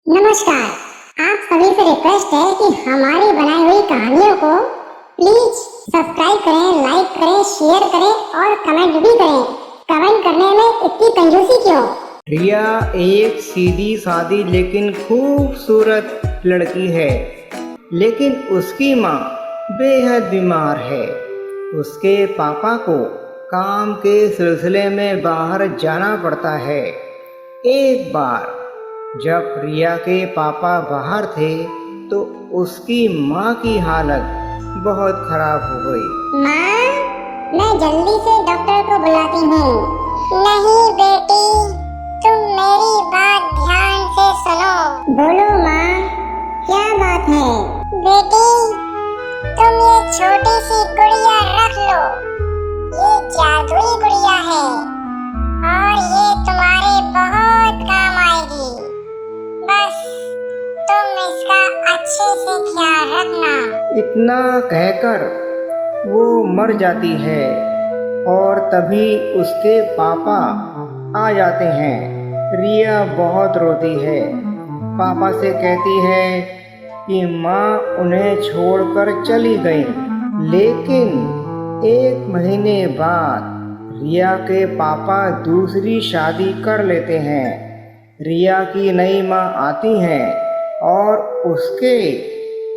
नमस्कार। आप सभी से रिक्वेस्ट है कि हमारी बनाई हुई कहानियों को प्लीज सब्सक्राइब करें, लाइक करें, शेयर करें और कमेंट भी करें। कमेंट करने में इतनी कंजूसी क्यों? रिया एक सीधी सादी लेकिन खूबसूरत लड़की है, लेकिन उसकी माँ बेहद बीमार है। उसके पापा को काम के सिलसिले में बाहर जाना पड़ता है। एक बार जब रिया के पापा बाहर थे तो उसकी माँ की हालत बहुत खराब हो गई। माँ, मैं जल्दी से डॉक्टर को बुलाती हूँ। नहीं बेटी, तुम मेरी बात ध्यान से सुनो। बोलो माँ, क्या बात है? बेटी, तुम ये छोटी सी गुड़िया रख लो। ये जादुई गुड़िया है और ये तुम्हारे बहुत काम आएगी। बस तुम इसका अच्छे से ख्याल रखना। इतना कहकर वो मर जाती है और तभी उसके पापा आ जाते हैं। रिया बहुत रोती है, पापा से कहती है कि माँ उन्हें छोड़कर चली गई। लेकिन एक महीने बाद रिया के पापा दूसरी शादी कर लेते हैं। रिया की नई माँ आती है और उसके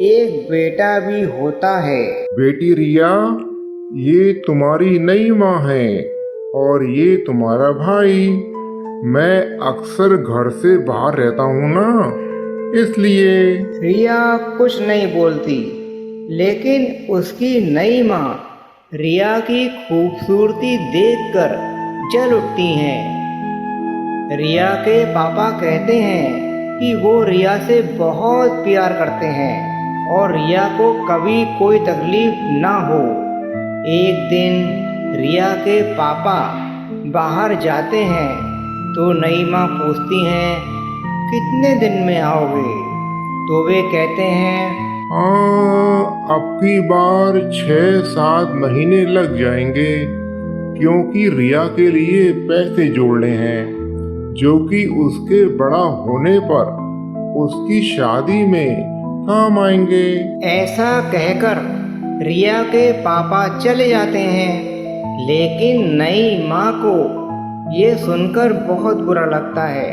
एक बेटा भी होता है। बेटी रिया, ये तुम्हारी नई माँ है और ये तुम्हारा भाई। मैं अक्सर घर से बाहर रहता हूँ ना, इसलिए। रिया कुछ नहीं बोलती, लेकिन उसकी नई माँ रिया की खूबसूरती देखकर जल उठती हैं। रिया के पापा कहते हैं कि वो रिया से बहुत प्यार करते हैं और रिया को कभी कोई तकलीफ ना हो। एक दिन रिया के पापा बाहर जाते हैं तो नई माँ पूछती हैं, कितने दिन में आओगे? तो वे कहते हैं, अब की बार 6-7 महीने लग जाएंगे, क्योंकि रिया के लिए पैसे जोड़ने हैं जो कि उसके बड़ा होने पर उसकी शादी में काम आएंगे। ऐसा कहकर रिया के पापा चले जाते हैं। लेकिन नई माँ को ये सुनकर बहुत बुरा लगता है।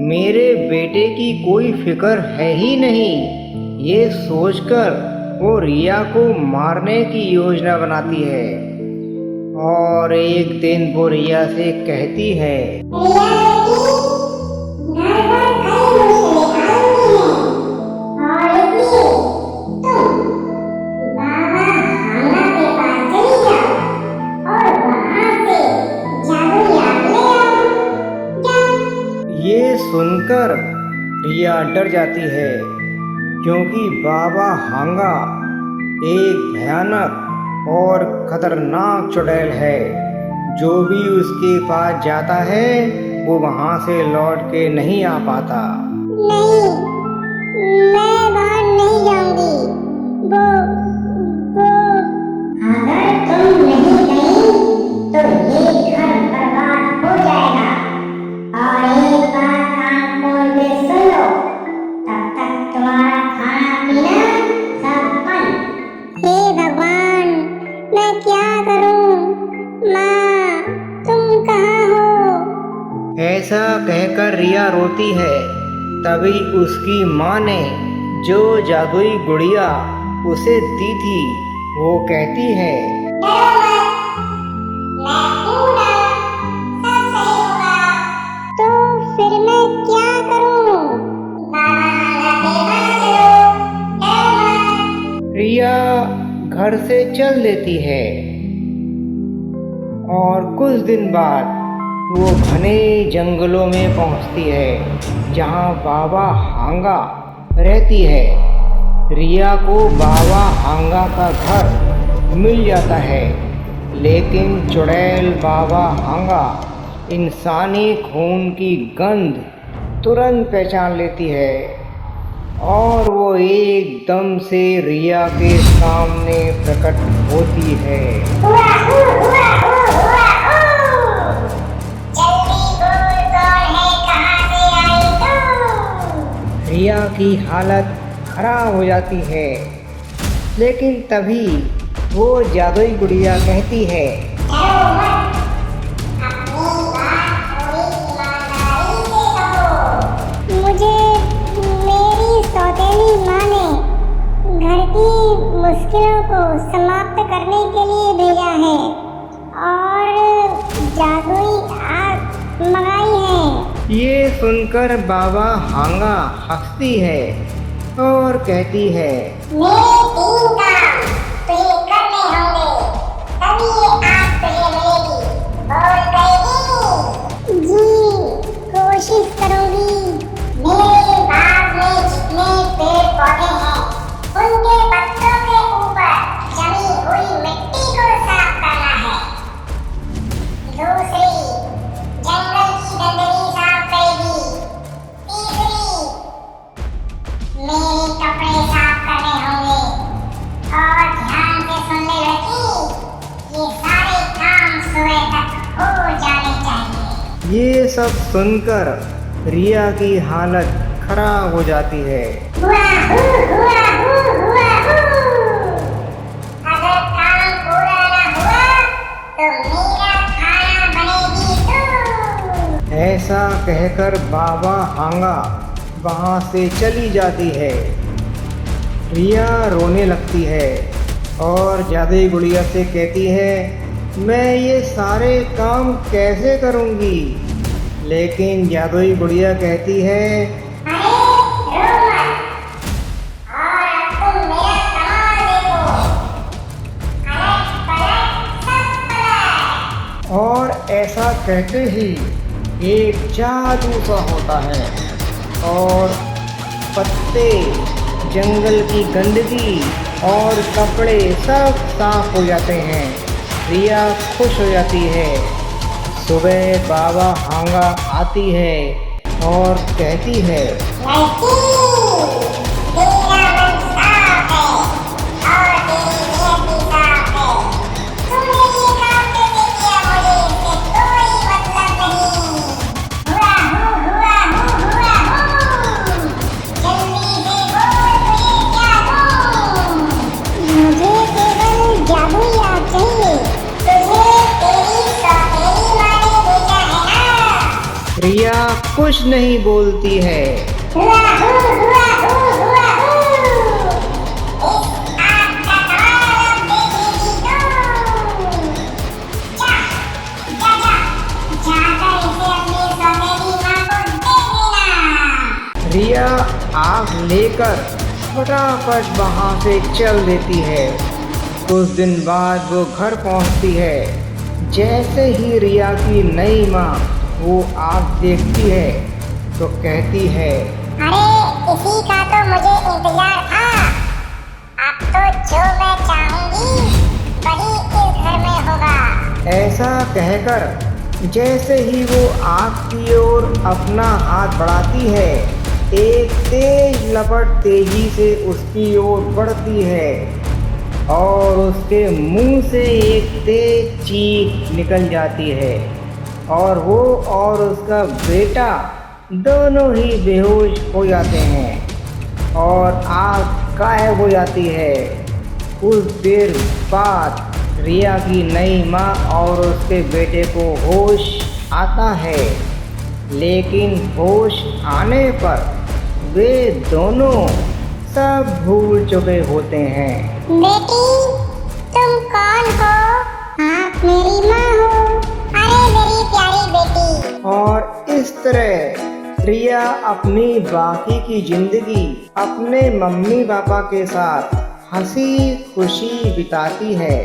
मेरे बेटे की कोई फिक्र है ही नहीं, ये सोचकर वो रिया को मारने की योजना बनाती है। और एक दिन वो रिया से कहती है, ये सुनकर रिया डर जाती है, क्योंकि बाबा हांगा एक भयानक और खतरनाक चुड़ैल है। जो भी उसके पास जाता है वो वहां से लौट के नहीं आ पाता। नहीं, मैं बाहर नहीं जाऊंगी। वो अगर तुम नहीं गई तो ये घर बर्बाद हो जाएगा। और एक बात कान खोल के सुन लो, तब तक तुम्हारा खाना पीना सब बंद। हे भगवान, मैं क्या करूं? माँ, तुम कहाँ हो? ऐसा कहकर रिया रोती है। तभी उसकी माँ ने जो जादुई गुड़िया उसे दी थी वो कहती है, तो फिर मैं क्या करूं? रिया घर से चल देती है और कुछ दिन बाद वो घने जंगलों में पहुंचती है जहां बाबा हांगा रहती है। रिया को बाबा हांगा का घर मिल जाता है, लेकिन चुड़ैल बाबा हांगा इंसानी खून की गंध तुरंत पहचान लेती है और वो एकदम से रिया के सामने प्रकट होती है। जल्दी बोल, कौन है? कहाँ से आई तू? रिया की हालत खराब हो जाती है। लेकिन तभी वो जादुई गुड़िया कहती है, डरो मत, अपनी बात थोड़ी ईमानदारी से कहो। मुझे मेरी सौतेली माँ ने घर की मुश्किलों को समाप्त करने के लिए भेजा है और जादुई आग मंगाई है। ये सुनकर बाबा हांगा हंसती है और कहती है, मेरे 3 काम तुझे करने होंगे, तभी ये आग तुझे मिलेगी। बोल कहेगी? जी, कोशिश करूंगी। मेरे बाग में जितने पेड़ पौधे हैं, उनके पत्तों के ऊपर जमी हुई मिट्टी को साफ करना है। दूसरी, जंगल की गंदगी साफ करेगी। तीसरी, मेरे कपड़े साफ करने होंगे। और ध्यान से सुन ले लड़की, ये सारे काम सुबह तक हो जाने चाहिए। ये सब सुनकर रिया की हालत खराब हो जाती है। हुआ हूँ, हुआ हूँ, हुआ हूँ। अगर काम पूरा न हुआ तो मेरा खाना बनेगी तू। ऐसा कहकर बाबा हांगा वहाँ से चली जाती है। रिया रोने लगती है और जादुई गुड़िया से कहती है, मैं ये सारे काम कैसे करूँगी? लेकिन जादुई गुड़िया कहती है, अरे रो मत, और अब तुम मेरा कमाल देखो। अलग पलट सब पलट। और ऐसा कहते ही एक जादू सा होता है और पत्ते, जंगल की गंदगी और कपड़े सब साफ हो जाते हैं। रिया खुश हो जाती है। सुबह बाबा हांगा आती है और कहती है, लड़की, तेरा मन साफ है और तेरी नीयत भी साफ है। तूने ये काम कैसे किया मुझे इससे कोई मतलब नहीं। हुआ हूँ, हुआ हूँ, हुआ हूँ। जल्दी से बोल मुझे क्या दूँ? मुझे केवल जादुई आग चाहिए। तुझे तेरी सौतेली माँ ने भेजा है ना? रिया कुछ नहीं बोलती है। हुआ हूँ, हुआ हूँ, हुआ हूँ। इस आग का कमाल अब देखेगी तू। जा, जा, जा, जाकर इसे अपनी सौतेली माँ को दे देना। रिया आग लेकर फटाफट वहाँ से चल देती है। कुछ दिन बाद वो घर पहुँचती है। जैसे ही रिया की नई माँ वो आग देखती है तो कहती है, अरे इसी का तो मुझे इंतजार था। अब तो जो मैं चाहूंगी वही इस घर में होगा। ऐसा कहकर जैसे ही वो आग की ओर अपना हाथ बढ़ाती है, एक तेज लपट तेजी से उसकी ओर बढ़ती है और उसके मुंह से एक तेज चीख निकल जाती है और वो और उसका बेटा दोनों ही बेहोश हो जाते हैं और आग गायब हो जाती है। कुछ देर बाद रिया की नई माँ और उसके बेटे को होश आता है, लेकिन होश आने पर वे दोनों सब भूल चुके होते हैं। बेटी, तुम कौन हो? आप मेरी माँ हो। अरे मेरी प्यारी बेटी। और इस तरह रिया अपनी बाकी की जिंदगी अपने मम्मी पापा के साथ हंसी खुशी बिताती है।